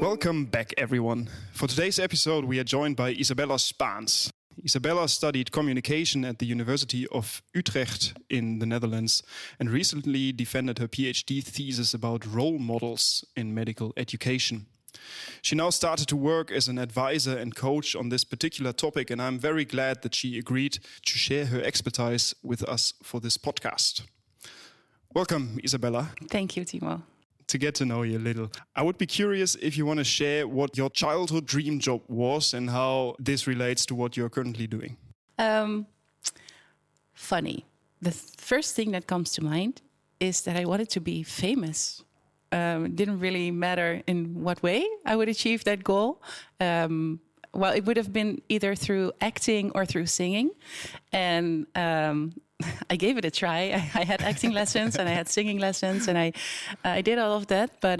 Welcome back, everyone. For today's episode, we are joined by Isabella Spaans. Isabella studied communication at the University of Utrecht in the Netherlands and recently defended her PhD thesis about role models in medical education. She now started to work as an advisor and coach on this particular topic, and I'm very glad that she agreed to share her expertise with us for this podcast. Welcome, Isabella. Thank you, Timo. To get to know you a little, I would be curious if you want to share what your childhood dream job was and how this relates to what you're currently doing. Funny. The first thing that comes to mind is that I wanted to be famous. It didn't really matter in what way I would achieve that goal. Well, it would have been either through acting or through singing. And I gave it a try. I had acting lessons and I had singing lessons and I did all of that. But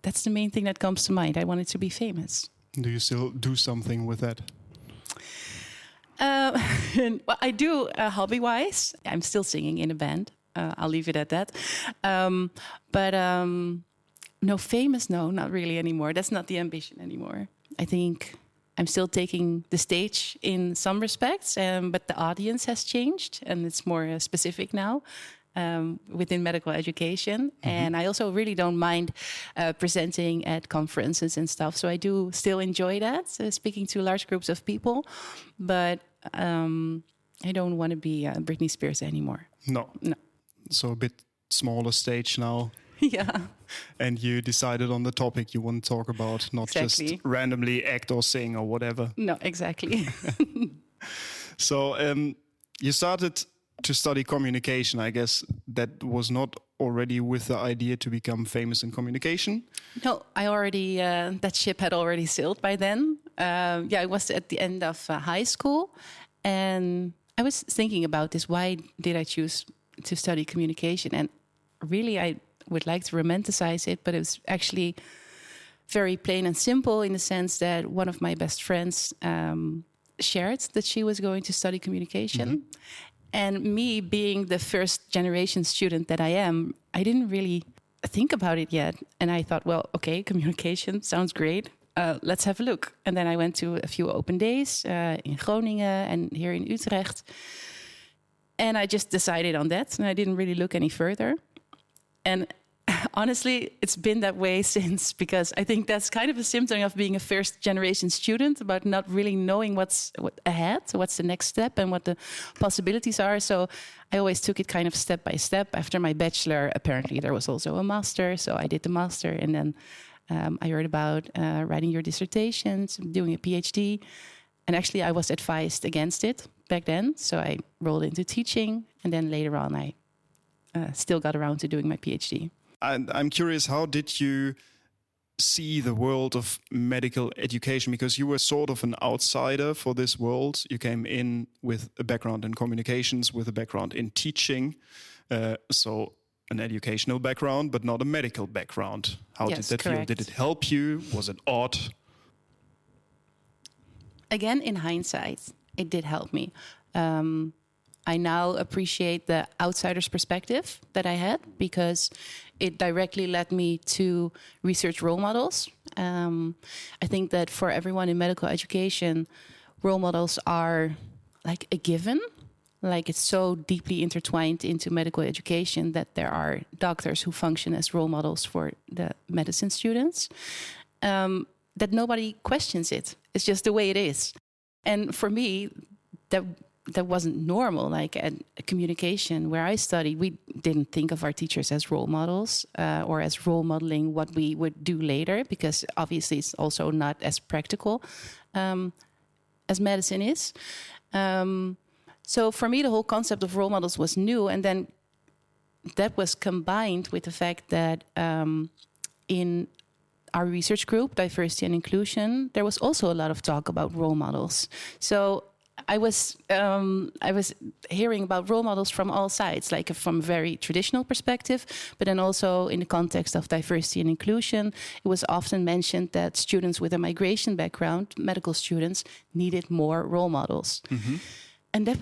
that's the main thing that comes to mind. I wanted to be famous. Do you still do something with that? Well, I do hobby-wise. I'm still singing in a band. I'll leave it at that. But no, famous, no, not really anymore. That's not the ambition anymore. I think I'm still taking the stage in some respects, but the audience has changed and it's more specific now within medical education. Mm-hmm. And I also really don't mind presenting at conferences and stuff. So I do still enjoy that, speaking to large groups of people. But I don't want to be Britney Spears anymore. No. So a bit smaller stage now. Yeah. And you decided on the topic you want to talk about, not exactly. Just randomly act or sing or whatever. No, exactly. So you started to study communication. I guess that was not already with the idea to become famous in communication? No, I already, that ship had already sailed by then. I was at the end of high school and I was thinking about this. Why did I choose to study communication? And really, I would like to romanticize it, but it was actually very plain and simple in the sense that one of my best friends shared that she was going to study communication. Mm-hmm. And me being the first generation student that I am, I didn't really think about it yet. And I thought, well, okay, communication sounds great. Let's have a look. And then I went to a few open days in Groningen and here in Utrecht. And I just decided on that. And I didn't really look any further. And honestly, it's been that way since, because I think that's kind of a symptom of being a first generation student, about not really knowing what's ahead, what's the next step and what the possibilities are. So I always took it kind of step by step. After my bachelor, apparently there was also a master. So I did the master and then I heard about writing your dissertations, doing a PhD. And actually I was advised against it back then. So I rolled into teaching and then later on I still got around to doing my PhD. And I'm curious, how did you see the world of medical education? Because you were sort of an outsider for this world. You came in with a background in communications, with a background in teaching. So an educational background, but not a medical background. How did that feel? Did it help you? Was it odd? Again, in hindsight, it did help me. I now appreciate the outsider's perspective that I had because it directly led me to research role models. I think that for everyone in medical education, role models are like a given. Like it's so deeply intertwined into medical education that there are doctors who function as role models for the medicine students. That nobody questions it. It's just the way it is. And for me, that wasn't normal. Like at communication where I studied, we didn't think of our teachers as role models or as role modeling what we would do later, because obviously it's also not as practical as medicine is. So for me, the whole concept of role models was new. And then that was combined with the fact that in our research group, diversity and inclusion, there was also a lot of talk about role models. So I was hearing about role models from all sides, like from a very traditional perspective, but then also in the context of diversity and inclusion, it was often mentioned that students with a migration background, medical students, needed more role models. Mm-hmm. And it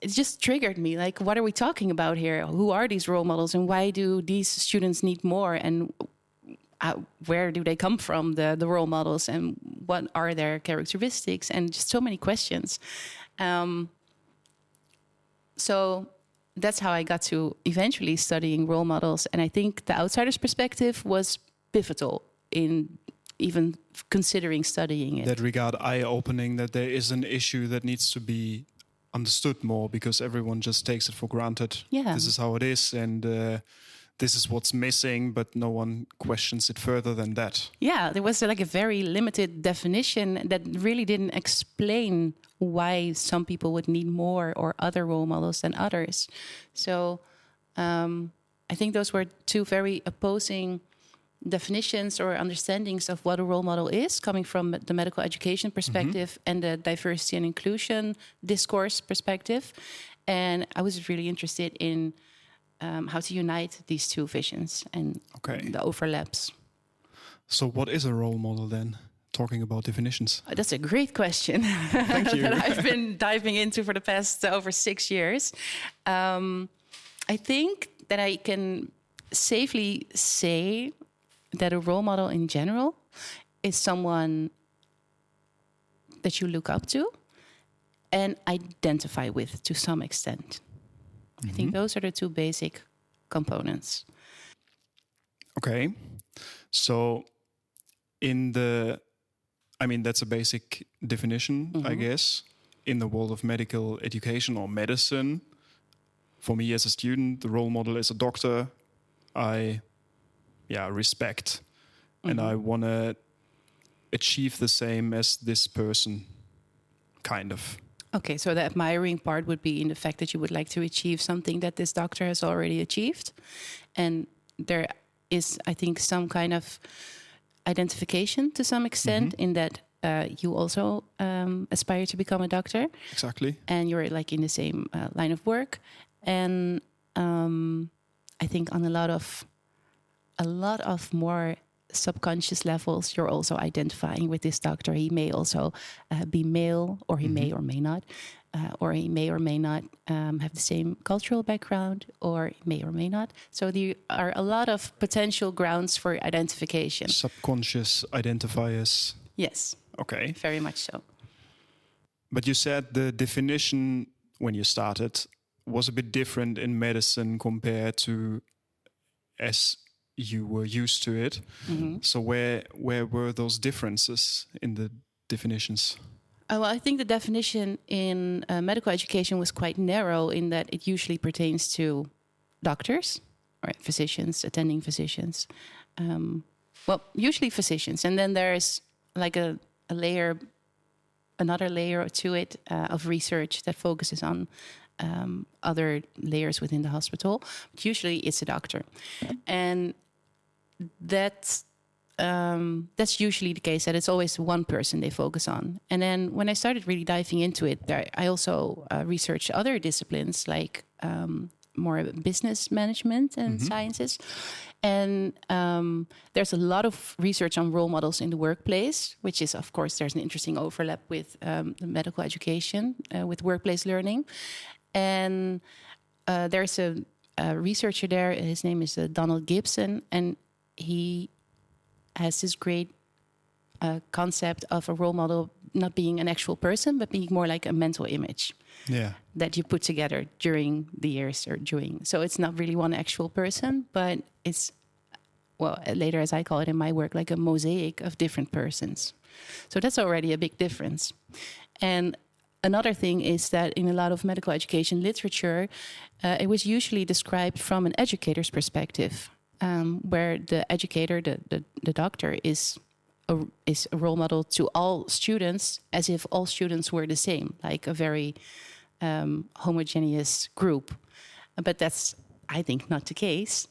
just triggered me. Like, what are we talking about here? Who are these role models and why do these students need more? And where do they come from, the role models, and what are their characteristics, and just so many questions. So that's how I got to eventually studying role models. And I think the outsider's perspective was pivotal in even considering studying it. That regard eye-opening, that there is an issue that needs to be understood more, because everyone just takes it for granted. Yeah. This is how it is, and this is what's missing, but no one questions it further than that. Yeah, there was like a very limited definition that really didn't explain why some people would need more or other role models than others. So I think those were two very opposing definitions or understandings of what a role model is, coming from the medical education perspective and the diversity and inclusion discourse perspective. And I was really interested in how to unite these two visions and the overlaps. So what is a role model then? Talking about definitions. That's a great question. Thank you. That I've been diving into for the past over 6 years. I think that I can safely say that a role model in general is someone that you look up to and identify with to some extent. I think those are the two basic components. Okay. So that's a basic definition, I guess, in the world of medical education or medicine. For me as a student, the role model is a doctor I respect. And I want to achieve the same as this person, kind of. Okay, so the admiring part would be in the fact that you would like to achieve something that this doctor has already achieved. And there is, I think, some kind of identification to some extent in that you also aspire to become a doctor. Exactly. And you're like in the same line of work. And I think on a lot of more subconscious levels, you're also identifying with this doctor. He may also be male, or he may or may not, or he may or may not have the same cultural background, or may or may not. So there are a lot of potential grounds for identification. Subconscious identifiers. Yes. Okay. Very much so. But you said the definition when you started was a bit different in medicine compared to as you were used to it. So where were those differences in the definitions? Well, I think the definition in medical education was quite narrow in that it usually pertains to doctors or physicians, attending physicians. Usually physicians. And then there's like another layer to it of research that focuses on other layers within the hospital. But usually it's a doctor. And that's usually the case, that it's always one person they focus on. And then when I started really diving into it, I also researched other disciplines like more business management and sciences. And there's a lot of research on role models in the workplace, which is, of course, there's an interesting overlap with the medical education, with workplace learning. And there's a researcher there, his name is Donald Gibson, and he has this great concept of a role model not being an actual person, but being more like a mental image that you put together during the years or during. So it's not really one actual person, but it's, well, later as I call it in my work, like a mosaic of different persons. So that's already a big difference. And another thing is that in a lot of medical education literature, it was usually described from an educator's perspective. Where the educator, the doctor, is a role model to all students, as if all students were the same, like a very homogeneous group. But that's, I think, not the case.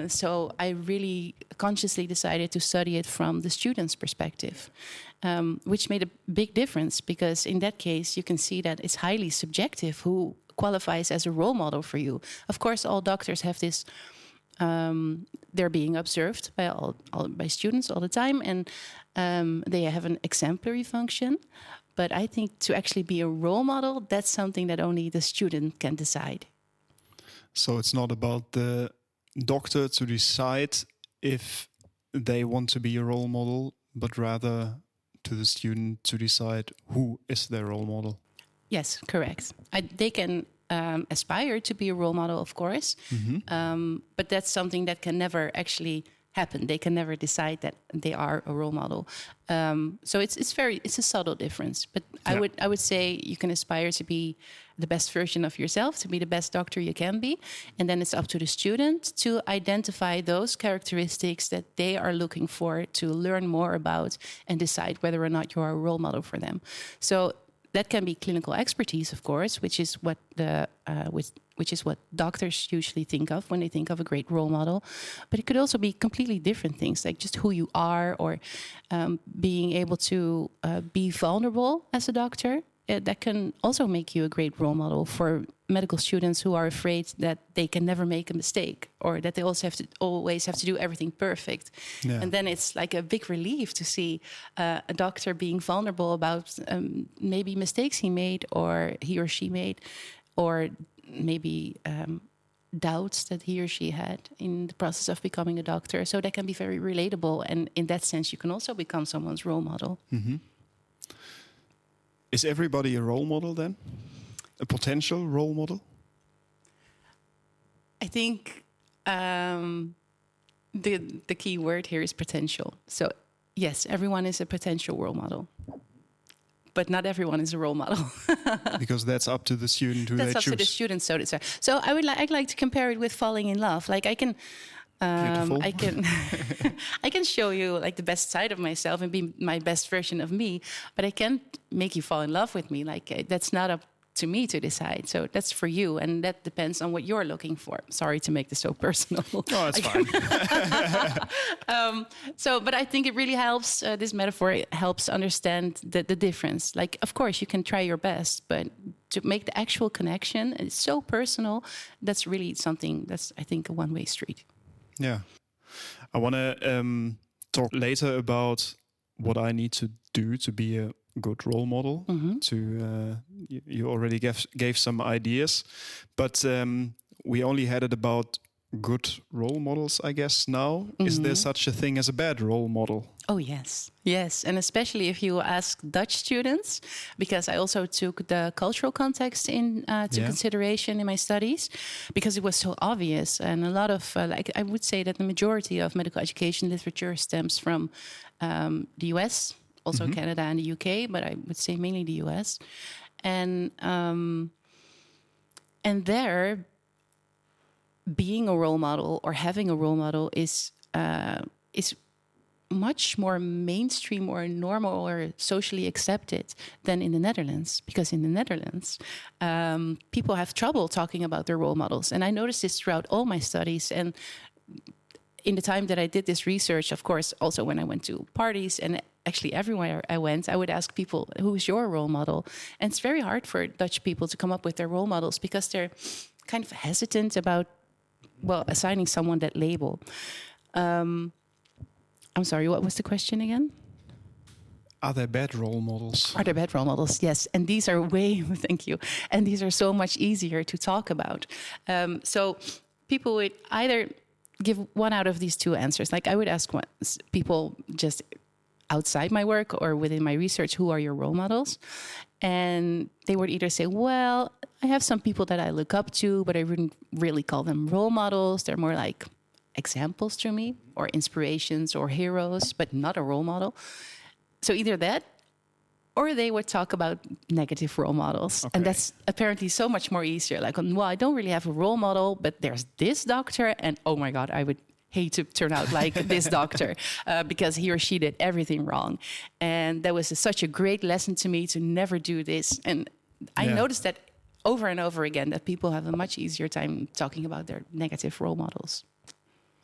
So I really consciously decided to study it from the student's perspective, which made a big difference, because in that case, you can see that it's highly subjective who qualifies as a role model for you. Of course, all doctors have this. They're being observed by students all the time, and they have an exemplary function. But I think to actually be a role model, that's something that only the student can decide. So it's not about the doctor to decide if they want to be a role model, but rather to the student to decide who is their role model. Yes, correct. They can aspire to be a role model, of course, but that's something that can never actually happen. They can never decide that they are a role model. So it's a subtle difference. But I would say you can aspire to be the best version of yourself, to be the best doctor you can be, and then it's up to the student to identify those characteristics that they are looking for to learn more about and decide whether or not you are a role model for them. So that can be clinical expertise, of course, which is what which is what doctors usually think of when they think of a great role model. But it could also be completely different things, like just who you are, or being able to be vulnerable as a doctor. That can also make you a great role model for medical students who are afraid that they can never make a mistake, or that they also always have to do everything perfect. Yeah. And then it's like a big relief to see a doctor being vulnerable about maybe mistakes he made, or he or she made, or maybe doubts that he or she had in the process of becoming a doctor. So that can be very relatable. And in that sense, you can also become someone's role model. Mm-hmm. Is everybody a role model then? A potential role model? I think the key word here is potential. So yes, everyone is a potential role model, but not everyone is a role model. Because that's up to the student who they choose. That's up to the student, so to say. So I'd like to compare it with falling in love. Like I can I can show you like the best side of myself and be my best version of me, but I can't make you fall in love with me. Like that's not up to me to decide. So that's for you, and that depends on what you're looking for. Sorry to make this so personal. No, that's fine. But I think it really helps. This metaphor helps understand the difference. Like, of course, you can try your best, but to make the actual connection, it's so personal. That's really something that's, I think, a one-way street. Yeah. I want to talk later about what I need to do to be a good role model. You already gave some ideas, but we only had it about good role models, I guess, now. Is there such a thing as a bad role model? Oh, yes. And especially if you ask Dutch students, because I also took the cultural context into consideration in my studies, because it was so obvious. And a lot of, I would say that the majority of medical education literature stems from the US, also Canada and the UK, but I would say mainly the US. And there, being a role model or having a role model is much more mainstream or normal or socially accepted than in the Netherlands. Because in the Netherlands, people have trouble talking about their role models. And I noticed this throughout all my studies. And in the time that I did this research, of course, also when I went to parties and actually everywhere I went, I would ask people, who's your role model? And it's very hard for Dutch people to come up with their role models because they're kind of hesitant about, assigning someone that label. I'm sorry, what was the question again? Are there bad role models? Are there bad role models? Yes. And these are thank you. And these are so much easier to talk about. So people would either give one out of these two answers. Like I would ask people just outside my work or within my research, who are your role models? And they would either say, well, I have some people that I look up to, but I wouldn't really call them role models. They're more like examples to me, or inspirations or heroes, but not a role model. So either that, or they would talk about negative role models. Okay. And that's apparently so much more easier. Like, I don't really have a role model, but there's this doctor, and oh my God, I would hate to turn out like this doctor because he or she did everything wrong. And that was such a great lesson to me to never do this. And I noticed that over and over again, that people have a much easier time talking about their negative role models.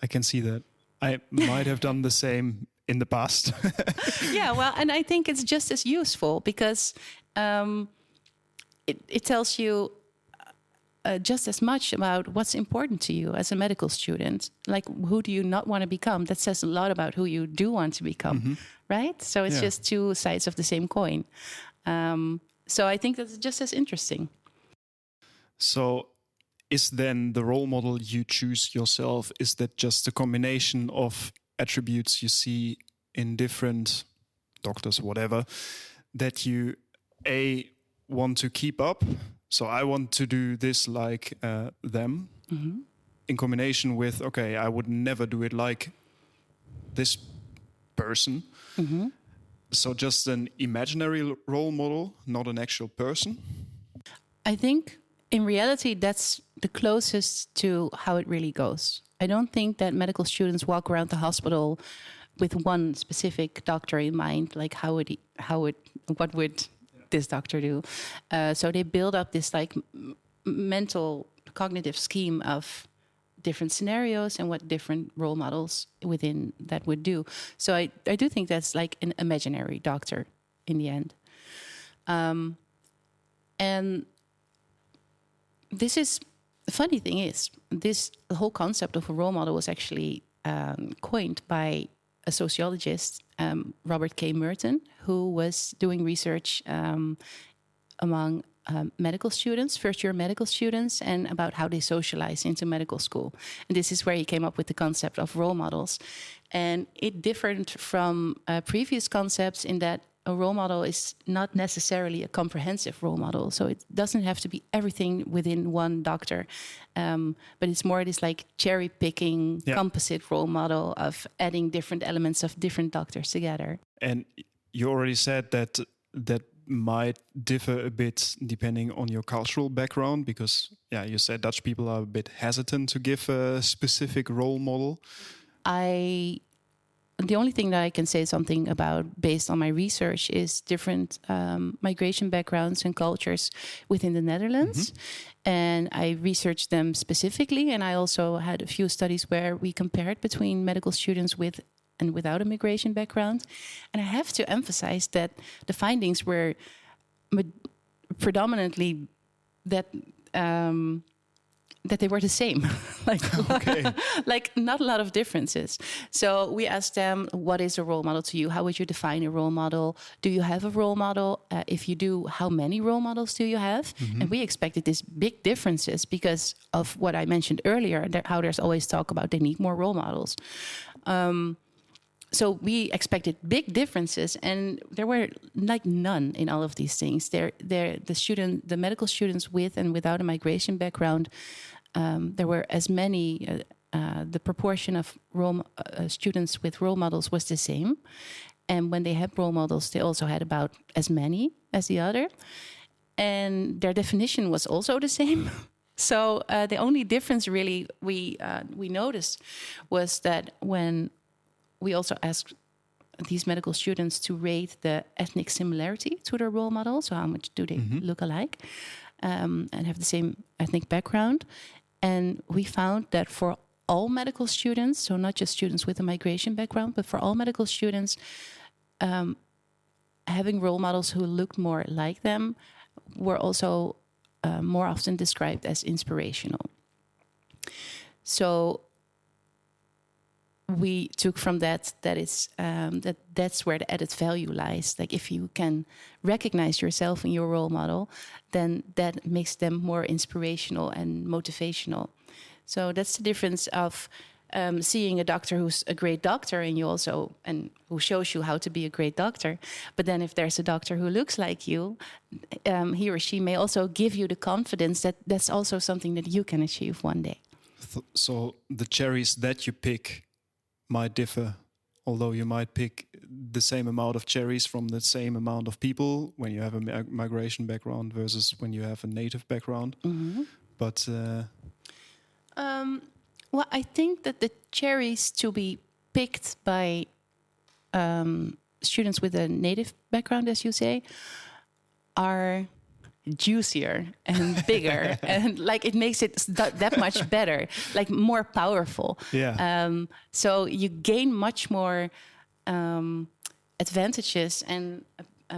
I can see that. I might have done the same in the past. And I think it's just as useful because it tells you just as much about what's important to you as a medical student. Like, who do you not want to become? That says a lot about who you do want to become, right? So it's just two sides of the same coin. So I think that's just as interesting. So is then the role model you choose yourself, is that just a combination of attributes you see in different doctors, whatever, that you want to keep up. So I want to do this like them, in combination with, okay, I would never do it like this person. So just an imaginary role model, not an actual person. I think in reality, that's the closest to how it really goes. I don't think that medical students walk around the hospital with one specific doctor in mind, like what would this doctor do? So they build up this like mental cognitive scheme of different scenarios and what different role models within that would do. So I do think that's like an imaginary doctor in the end. And this is, the funny thing is, the whole concept of a role model was actually coined by a sociologist, Robert K. Merton, who was doing research among medical students, first-year medical students, and about how they socialize into medical school. And this is where he came up with the concept of role models. And it differed from previous concepts in that a role model is not necessarily a comprehensive role model. So it doesn't have to be everything within one doctor. But it's more this like cherry-picking composite role model of adding different elements of different doctors together. And you already said that might differ a bit depending on your cultural background, because you said Dutch people are a bit hesitant to give a specific role model. The only thing that I can say something about based on my research is different migration backgrounds and cultures within the Netherlands. And I researched them specifically. And I also had a few studies where we compared between medical students with and without a migration background. And I have to emphasize that the findings were predominantly that they were the same, like not a lot of differences. So we asked them, what is a role model to you? How would you define a role model? Do you have a role model? If you do, how many role models do you have? And we expected these big differences because of what I mentioned earlier, how there's always talk about they need more role models. So we expected big differences, and there were like none in all of these things. The medical students with and without a migration background, there were as many. The proportion of students with role models was the same, and when they had role models, they also had about as many as the other, and their definition was also the same. So the only difference really we noticed was that when we also asked these medical students to rate the ethnic similarity to their role model. So how much do they look alike and have the same ethnic background? And we found that for all medical students, so not just students with a migration background, but for all medical students, having role models who looked more like them were also more often described as inspirational. So we took from that that's where the added value lies. Like if you can recognize yourself in your role model, then that makes them more inspirational and motivational. So that's the difference of seeing a doctor who's a great doctor and who shows you how to be a great doctor. But then if there's a doctor who looks like you, he or she may also give you the confidence that that's also something that you can achieve one day. So the cherries that you pick might differ, although you might pick the same amount of cherries from the same amount of people when you have a migration background versus when you have a native background. But well, I think that the cherries to be picked by students with a native background, as you say, are juicier and bigger and like it makes it that much better, like more powerful. So you gain much more advantages and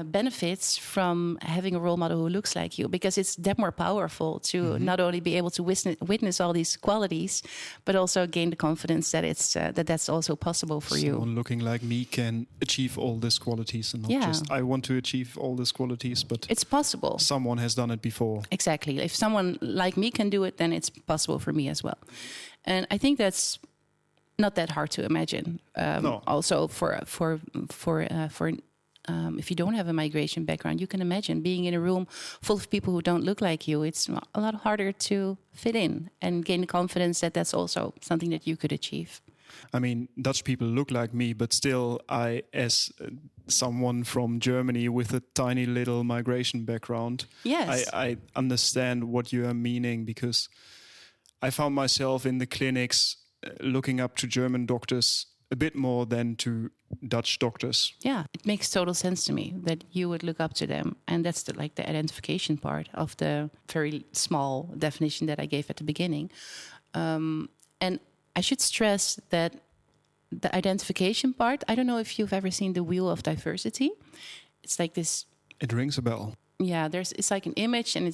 benefits from having a role model who looks like you, because it's that more powerful to not only be able to witness all these qualities, but also gain the confidence that it's that's also possible for you. Someone looking like me can achieve all these qualities, and not just I want to achieve all these qualities, but it's possible. Someone has done it before. Exactly. If someone like me can do it, then it's possible for me as well. And I think that's not that hard to imagine. No. Also, if you don't have a migration background, you can imagine being in a room full of people who don't look like you. It's a lot harder to fit in and gain the confidence that that's also something that you could achieve. I mean, Dutch people look like me, but still, as someone from Germany with a tiny little migration background, yes, I understand what you are meaning, because I found myself in the clinics looking up to German doctors a bit more than to Dutch doctors. Yeah, it makes total sense to me that you would look up to them. And that's the identification part of the very small definition that I gave at the beginning. And I should stress that the identification part, I don't know if you've ever seen the Wheel of Diversity. It's like this. It rings a bell. Yeah, it's like an image, and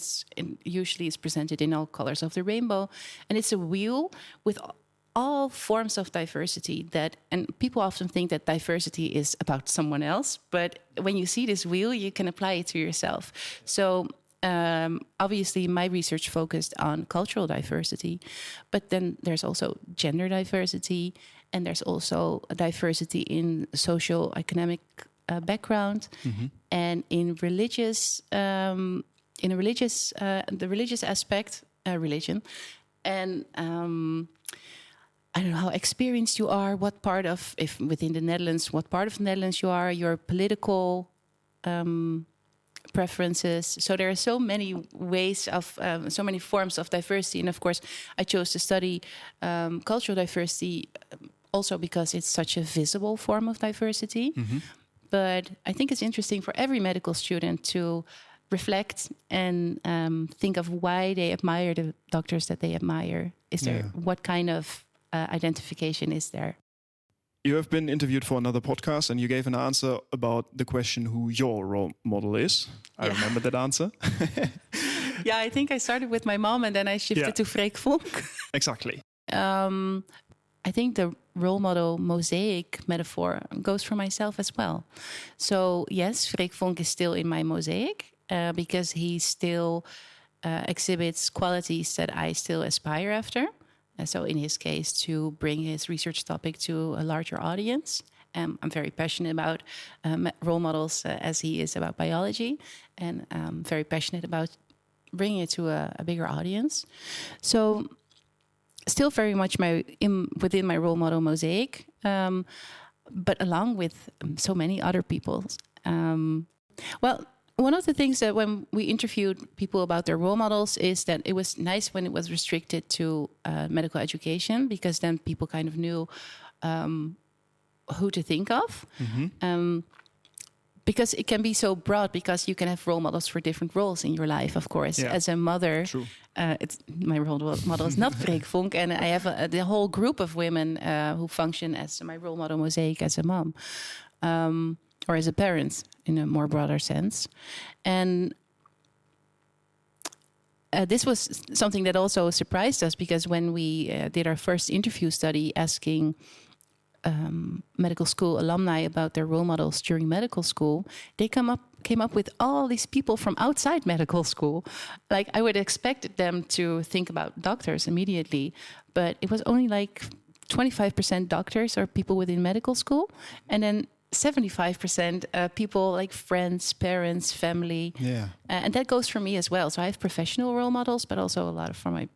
usually it's presented in all colors of the rainbow. And it's a wheel with all forms of diversity and people often think that diversity is about someone else, but when you see this wheel, you can apply it to yourself. So obviously my research focused on cultural diversity, but then there's also gender diversity, and there's also a diversity in social economic background, and in the religious aspect, religion, and I don't know how experienced you are, if within the Netherlands, what part of the Netherlands you are, your political preferences. So there are so many ways of, so many forms of diversity. And of course, I chose to study cultural diversity also because it's such a visible form of diversity. But I think it's interesting for every medical student to reflect and think of why they admire the doctors that they admire. What kind of identification is there? You have been interviewed for another podcast, and you gave an answer about the question who your role model is. I remember that answer. Yeah, I think I started with my mom and then I shifted to Freek Vonk. Exactly. I think the role model mosaic metaphor goes for myself as well. So yes, Freek Vonk is still in my mosaic because he still exhibits qualities that I still aspire after. So in his case, to bring his research topic to a larger audience. I'm very passionate about role models as he is about biology, and very passionate about bringing it to a bigger audience. So still very much within my role model mosaic, but along with so many other people. One of the things that when we interviewed people about their role models is that it was nice when it was restricted to medical education, because then people kind of knew who to think of. Because it can be so broad, because you can have role models for different roles in your life, of course. Yeah. As a mother, my role model is not Freek Vonk, and I have the whole group of women who function as my role model mosaic as a mom. Or as a parent in a more broader sense. And this was something that also surprised us, because when we did our first interview study asking medical school alumni about their role models during medical school, they came up with all these people from outside medical school. Like, I would expect them to think about doctors immediately, but it was only like 25% doctors or people within medical school, and then 75% people like friends, parents, family. Yeah. And that goes for me as well. So I have professional role models, but also a lot from my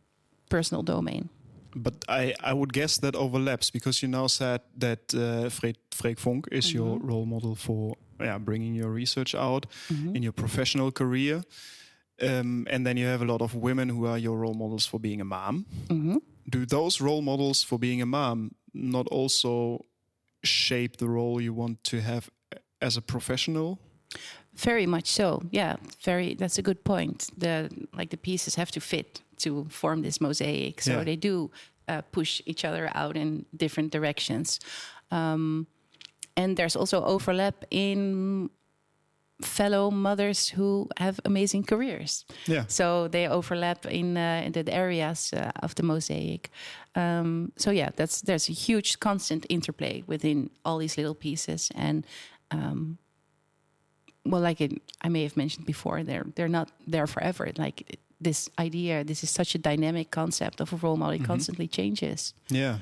personal domain. But I would guess that overlaps, because you now said that Freek Vonk is your role model for bringing your research out in your professional career. And then you have a lot of women who are your role models for being a mom. Do those role models for being a mom not also shape the role you want to have as a professional? Very much so. Yeah, that's a good point. The pieces have to fit to form this mosaic. So they do push each other out in different directions. And there's also overlap in fellow mothers who have amazing careers. Yeah. So they overlap in the areas of the mosaic. So yeah, there's a huge constant interplay within all these little pieces. And I may have mentioned before, they're not there forever. Like this idea, this is such a dynamic concept of a role model. It constantly changes. Yeah.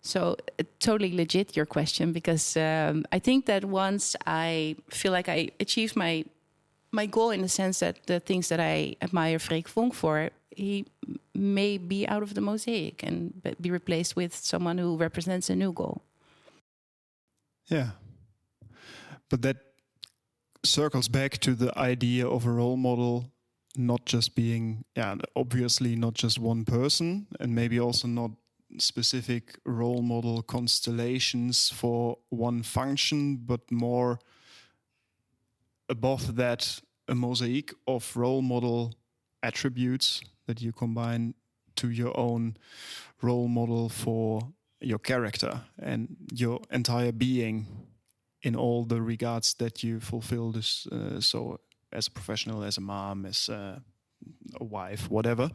So totally legit your question, because I think that once I feel like I achieved my goal, in the sense that the things that I admire Freek Vonk for, he may be out of the mosaic and be replaced with someone who represents a new goal. Yeah. But that circles back to the idea of a role model not just being, obviously not just one person, and maybe also not specific role model constellations for one function, but more above that, a mosaic of role model attributes that you combine to your own role model for your character and your entire being in all the regards that you fulfill this. So as a professional, as a mom, as a wife, whatever.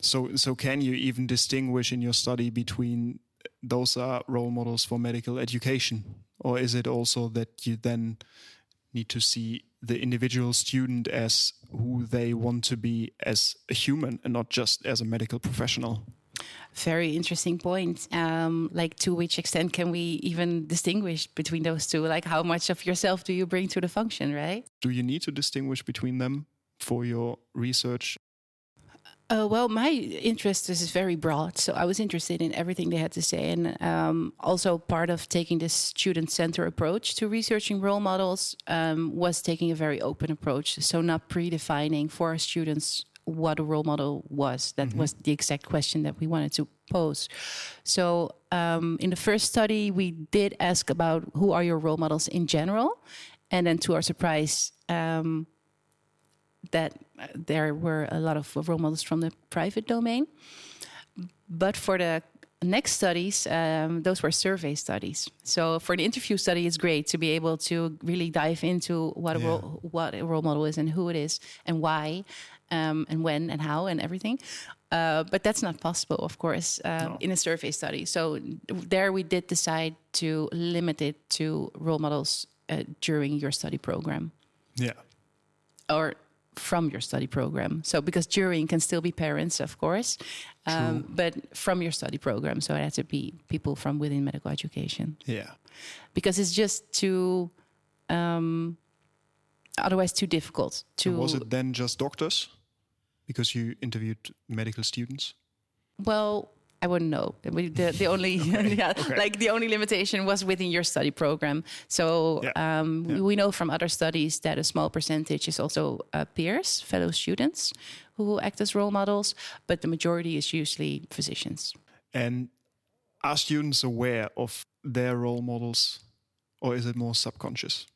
So can you even distinguish in your study between those are role models for medical education? Or is it also that you then need to see the individual student as who they want to be as a human and not just as a medical professional? Very interesting point. Like, to which extent can we even distinguish between those two? Like, how much of yourself do you bring to the function, right? Do you need to distinguish between them for your research? Well, my interest is very broad, so I was interested in everything they had to say. And also part of taking this student-centered approach to researching role models was taking a very open approach. So not predefining for our students what a role model was. That was the exact question that we wanted to pose. So in the first study, we did ask about who are your role models in general. And then to our surprise, that there were a lot of role models from the private domain. But for the next studies, those were survey studies. So for the interview study, it's great to be able to really dive into what a role model is and who it is and why, and when and how and everything. But that's not possible, of course, in a survey study. So there we did decide to limit it to role models during your study program. Yeah. Or from your study program. So because during can still be parents, of course, but from your study program. So it had to be people from within medical education. Yeah. Because it's just too, otherwise too difficult to... And was it then just doctors? Because you interviewed medical students? Well, I wouldn't know. The only like the only limitation was within your study program. So we know from other studies that a small percentage is also peers, fellow students who act as role models, but the majority is usually physicians. And are students aware of their role models, or is it more subconscious?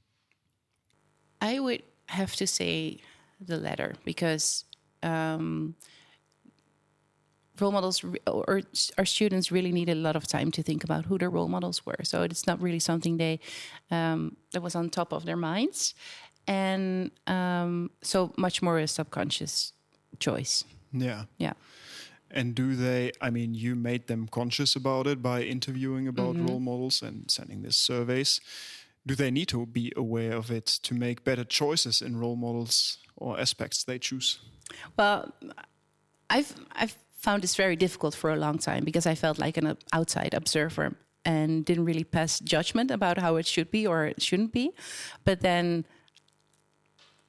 I would have to say the latter, because role models or our students really needed a lot of time to think about who their role models were. So it's not really something they that was on top of their minds, and so much more a subconscious choice. Yeah. Yeah. And do they, I mean, you made them conscious about it by interviewing about role models and sending these surveys. Do they need to be aware of it to make better choices in role models or aspects they choose? Well, I've found this very difficult for a long time, because I felt like an outside observer and didn't really pass judgment about how it should be or it shouldn't be. But then,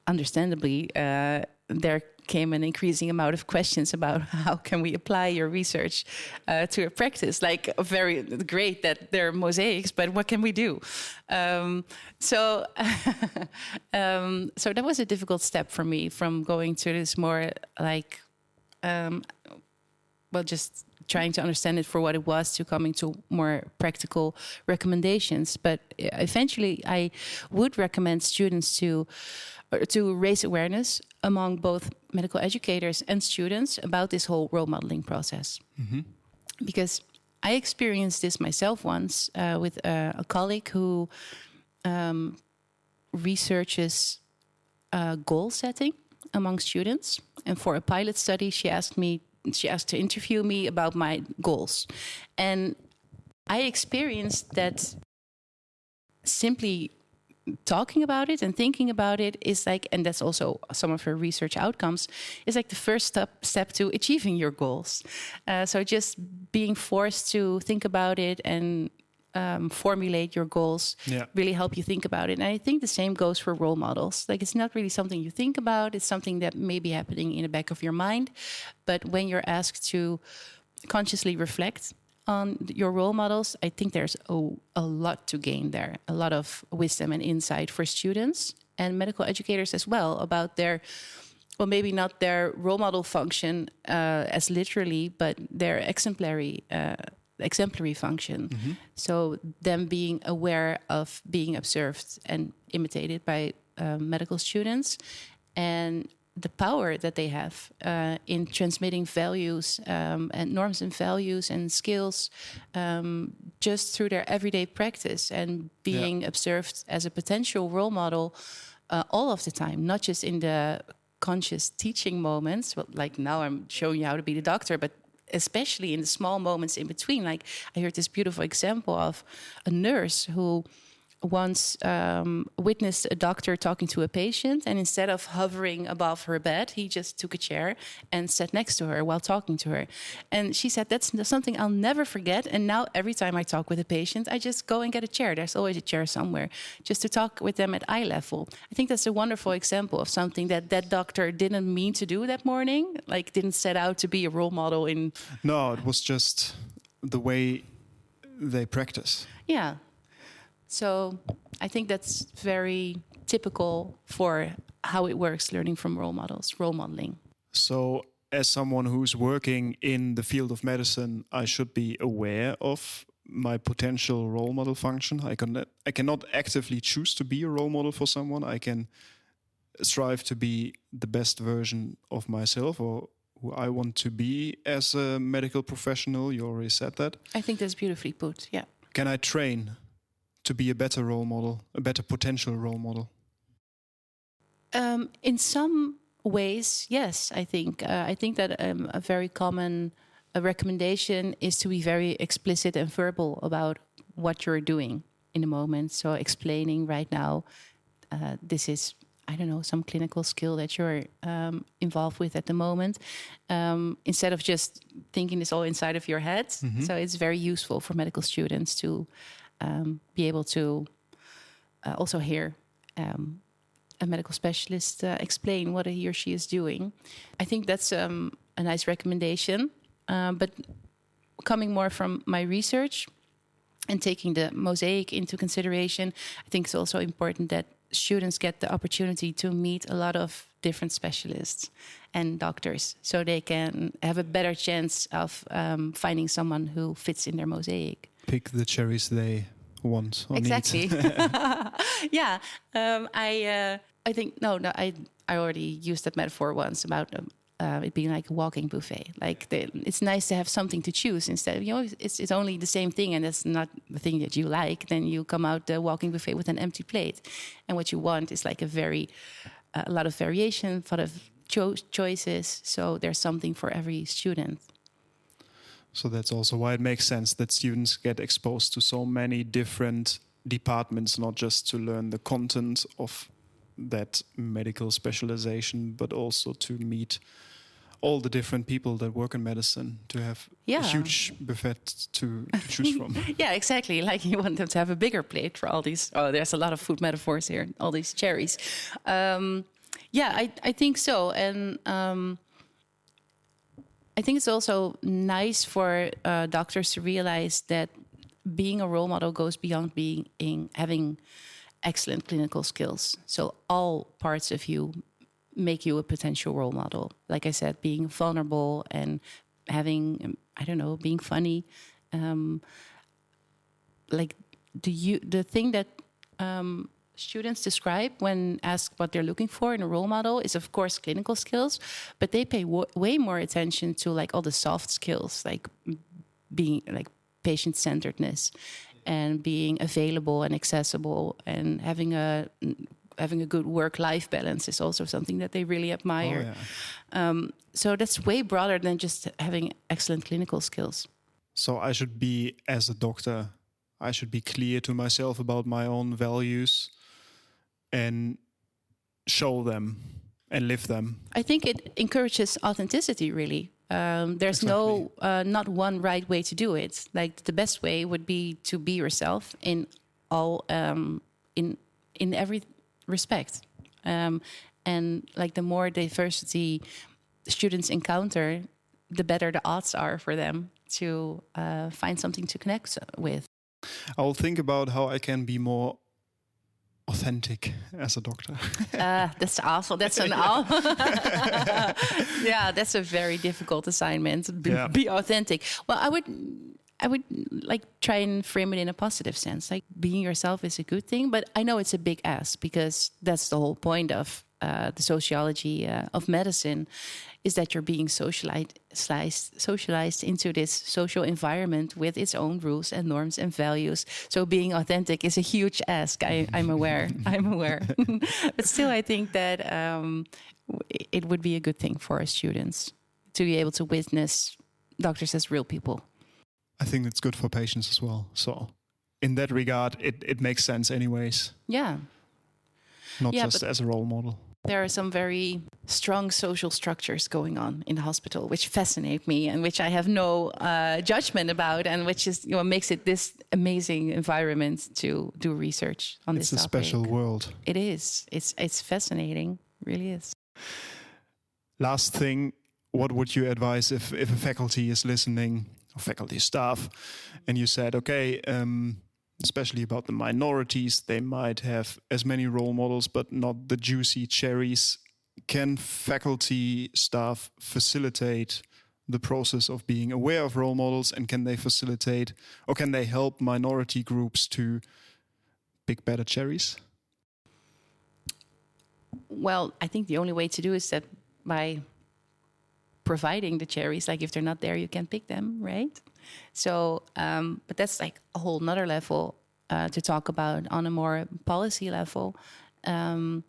understandably, there came an increasing amount of questions about how can we apply your research to a practice. Like, very great that there are mosaics, but what can we do? So that was a difficult step for me, from going to this more like, just trying to understand it for what it was, to coming to more practical recommendations. But eventually I would recommend students to raise awareness among both medical educators and students about this whole role modeling process. Because I experienced this myself once with a colleague who researches goal setting among students. And for a pilot study, she asked to interview me about my goals. And I experienced that simply talking about it and thinking about it is like, and that's also some of her research outcomes, is like the first step to achieving your goals. So just being forced to think about it and formulate your goals really help you think about it. And I think the same goes for role models. Like, it's not really something you think about. It's something that may be happening in the back of your mind. But when you're asked to consciously reflect on your role models, I think there's a lot to gain there, a lot of wisdom and insight for students and medical educators as well about their, well, maybe not their role model function as literally, but their exemplary function. Mm-hmm. So them being aware of being observed and imitated by medical students, and the power that they have in transmitting values and norms and values and skills just through their everyday practice and being observed as a potential role model all of the time, not just in the conscious teaching moments. Well, like now I'm showing you how to be the doctor, but especially in the small moments in between. Like I heard this beautiful example of a nurse who once witnessed a doctor talking to a patient, and instead of hovering above her bed, he just took a chair and sat next to her while talking to her. And she said, that's something I'll never forget. And now every time I talk with a patient, I just go and get a chair. There's always a chair somewhere just to talk with them at eye level. I think that's a wonderful example of something that doctor didn't mean to do that morning, like didn't set out to be a role model in... No, it was just the way they practice. Yeah. So I think that's very typical for how it works, learning from role models, role modeling. So as someone who's working in the field of medicine, I should be aware of my potential role model function. I cannot actively choose to be a role model for someone. I can strive to be the best version of myself or who I want to be as a medical professional. You already said that. I think that's beautifully put, yeah. Can I train to be a better role model, a better potential role model? In some ways, yes, I think. I think that a very common recommendation is to be very explicit and verbal about what you're doing in the moment. So explaining right now, this is, I don't know, some clinical skill that you're involved with at the moment, instead of just thinking this all inside of your head. Mm-hmm. So it's very useful for medical students to be able to also hear a medical specialist explain what he or she is doing. I think that's a nice recommendation. But coming more from my research and taking the mosaic into consideration, I think it's also important that students get the opportunity to meet a lot of different specialists and doctors, so they can have a better chance of finding someone who fits in their mosaic. Pick the cherries they want or exactly. need. Yeah, I think I already used that metaphor once about it being like a walking buffet. Like it's nice to have something to choose instead of, it's only the same thing and it's not the thing that you like. Then you come out the walking buffet with an empty plate, and what you want is like a lot of variation, a lot of choices. So there's something for every student. So that's also why it makes sense that students get exposed to so many different departments, not just to learn the content of that medical specialization, but also to meet all the different people that work in medicine, to have a huge buffet to choose from. Yeah, exactly. Like you want them to have a bigger plate for all these. Oh, there's a lot of food metaphors here. All these cherries. I think so. And I think it's also nice for doctors to realize that being a role model goes beyond having excellent clinical skills. So all parts of you make you a potential role model. Like I said, being vulnerable and having, being funny. The thing that students describe when asked what they're looking for in a role model is, of course, clinical skills, but they pay way more attention to like all the soft skills, like being like patient-centeredness and being available and accessible, and having a good work-life balance is also something that they really admire. Oh, yeah. So that's way broader than just having excellent clinical skills. So I should be, as a doctor, I should be clear to myself about my own values and show them and live them. I think it encourages authenticity, really. There's not one right way to do it. Like the best way would be to be yourself in all in every respect. And like the more diversity students encounter, the better the odds are for them to find something to connect with. I'll think about how I can be more authentic as a doctor. That's awful. That's an yeah, that's a very difficult assignment. Be authentic. Well, I would like try and frame it in a positive sense. Like being yourself is a good thing, but I know it's a big ask because that's the whole point of the sociology of medicine, is that you're being socialized into this social environment with its own rules and norms and values. So being authentic is a huge ask. I'm aware. I'm aware. But still, I think that it would be a good thing for our students to be able to witness doctors as real people. I think it's good for patients as well. So in that regard, it makes sense anyways. Yeah. Not just as a role model. There are some very strong social structures going on in the hospital, which fascinate me and which I have no judgment about, and which is makes it this amazing environment to do research on this topic. It's a special world. It is. It's fascinating. It really is. Last thing, what would you advise if a faculty is listening, or faculty staff, and you said, okay, especially about the minorities, they might have as many role models, but not the juicy cherries. Can faculty staff facilitate the process of being aware of role models, and can they facilitate, or can they help minority groups to pick better cherries? Well, I think the only way to do is that by providing the cherries. Like if they're not there, you can pick them, right? So, but that's like a whole nother level to talk about on a more policy level on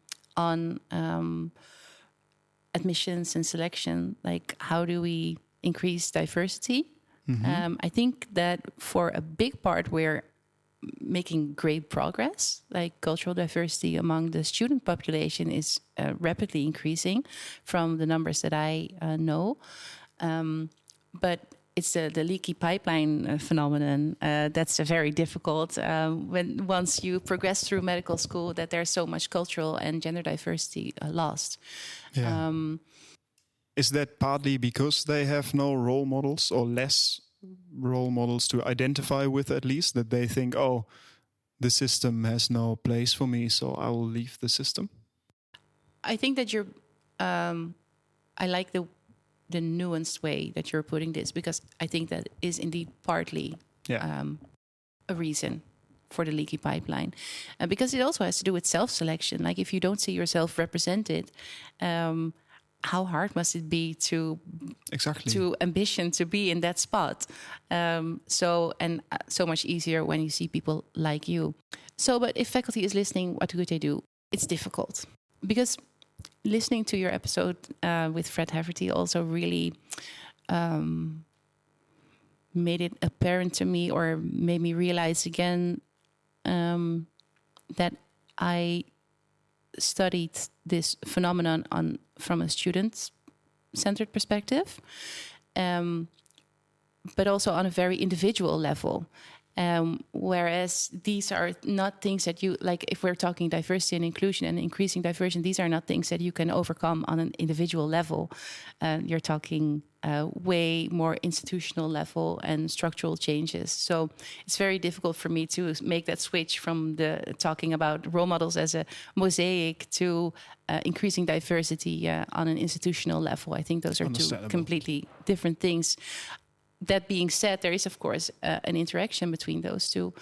admissions and selection. Like how do we increase diversity? Mm-hmm. I think that for a big part we're making great progress. Like cultural diversity among the student population is rapidly increasing from the numbers that I know. But it's the leaky pipeline phenomenon that's very difficult when once you progress through medical school, that there's so much cultural and gender diversity lost. Yeah. Is that partly because they have no role models or less role models to identify with, at least, that they think, oh, the system has no place for me, so I will leave the system? I think that you're I like the nuanced way that you're putting this, because I think that is indeed partly a reason for the leaky pipeline, because it also has to do with self-selection. Like if you don't see yourself represented, how hard must it be to ambition to be in that spot? So much easier when you see people like you. So, but if faculty is listening, what could they do? It's difficult, because listening to your episode with Fred Haverty also really made it apparent to me, or made me realize again that I studied this phenomenon from a student-centered perspective, but also on a very individual level. Whereas these are not things that you, like if we're talking diversity and inclusion and increasing diversity, these are not things that you can overcome on an individual level. You're talking way more institutional level and structural changes. So it's very difficult for me to make that switch from the talking about role models as a mosaic to increasing diversity on an institutional level. I think those are two completely different things. That being said, there is, of course, an interaction between those two.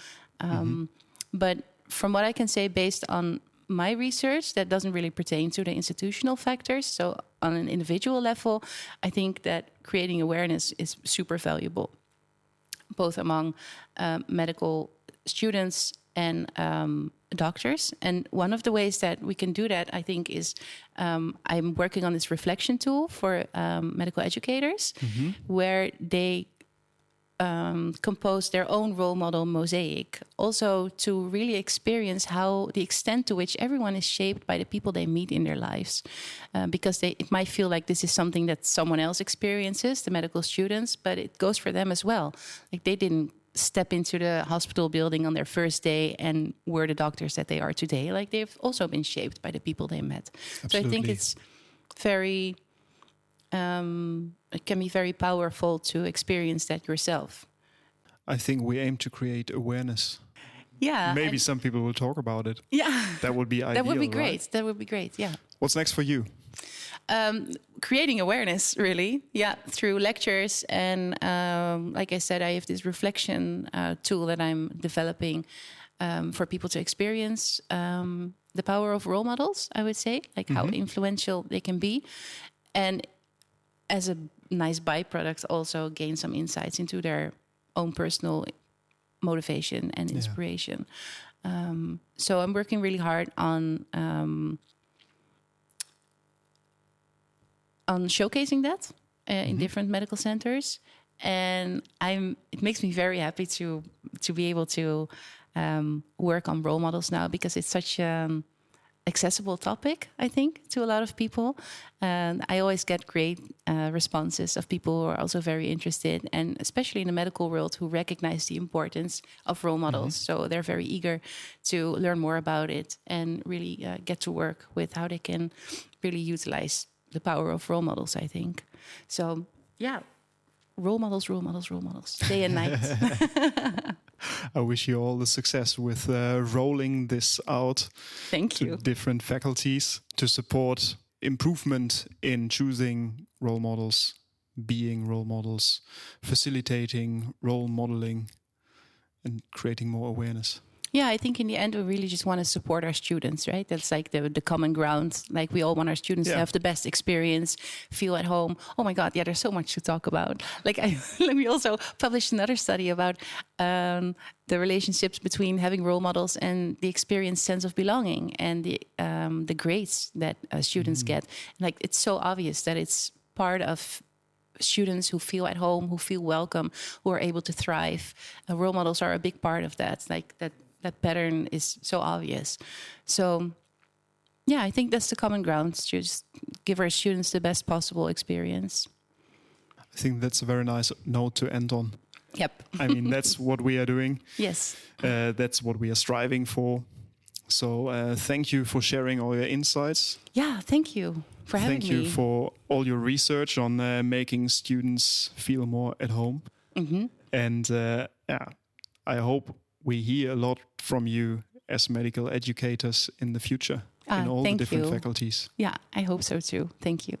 But from what I can say, based on my research, that doesn't really pertain to the institutional factors. So on an individual level, I think that creating awareness is super valuable, both among medical students and doctors. And one of the ways that we can do that, I think, is I'm working on this reflection tool for medical educators, where they composed their own role model mosaic, also to really experience how the extent to which everyone is shaped by the people they meet in their lives. Because it might feel like this is something that someone else experiences, the medical students, but it goes for them as well. Like they didn't step into the hospital building on their first day and were the doctors that they are today. Like they've also been shaped by the people they met. Absolutely. So I think it's very... it can be very powerful to experience that yourself. I think we aim to create awareness. Yeah. Maybe some people will talk about it. Yeah. That would be ideal. That would be great. Right? That would be great. Yeah. What's next for you? Creating awareness, really. Yeah. Through lectures. And like I said, I have this reflection tool that I'm developing for people to experience the power of role models, I would say, like how influential they can be. And as a nice byproduct, also gain some insights into their own personal motivation and inspiration. So I'm working really hard on showcasing that in different medical centers, and it makes me very happy to be able to work on role models now, because it's such accessible topic, I think, to a lot of people. And I always get great responses of people who are also very interested, and especially in the medical world, who recognize the importance of role models. So they're very eager to learn more about it and really get to work with how they can really utilize the power of role models, I think. So, yeah, role models, role models, role models, day and night. I wish you all the success with rolling this out to different faculties to support improvement in choosing role models, being role models, facilitating role modeling, and creating more awareness. Yeah, I think in the end, we really just want to support our students, right? That's like the common ground. Like we all want our students to have the best experience, feel at home. Oh my God, yeah, there's so much to talk about. Like we also published another study about the relationships between having role models and the experienced sense of belonging and the grades that students get. Like it's so obvious that it's part of students who feel at home, who feel welcome, who are able to thrive. Role models are a big part of that. Like that pattern is so obvious. So, yeah, I think that's the common ground, to just give our students the best possible experience. I think that's a very nice note to end on. Yep. I mean, that's what we are doing. Yes. That's what we are striving for. So thank you for sharing all your insights. Yeah, thank you for having me. Thank you for all your research on making students feel more at home. And I hope we hear a lot from you as medical educators in the future in all the different faculties. Yeah, I hope so too. Thank you.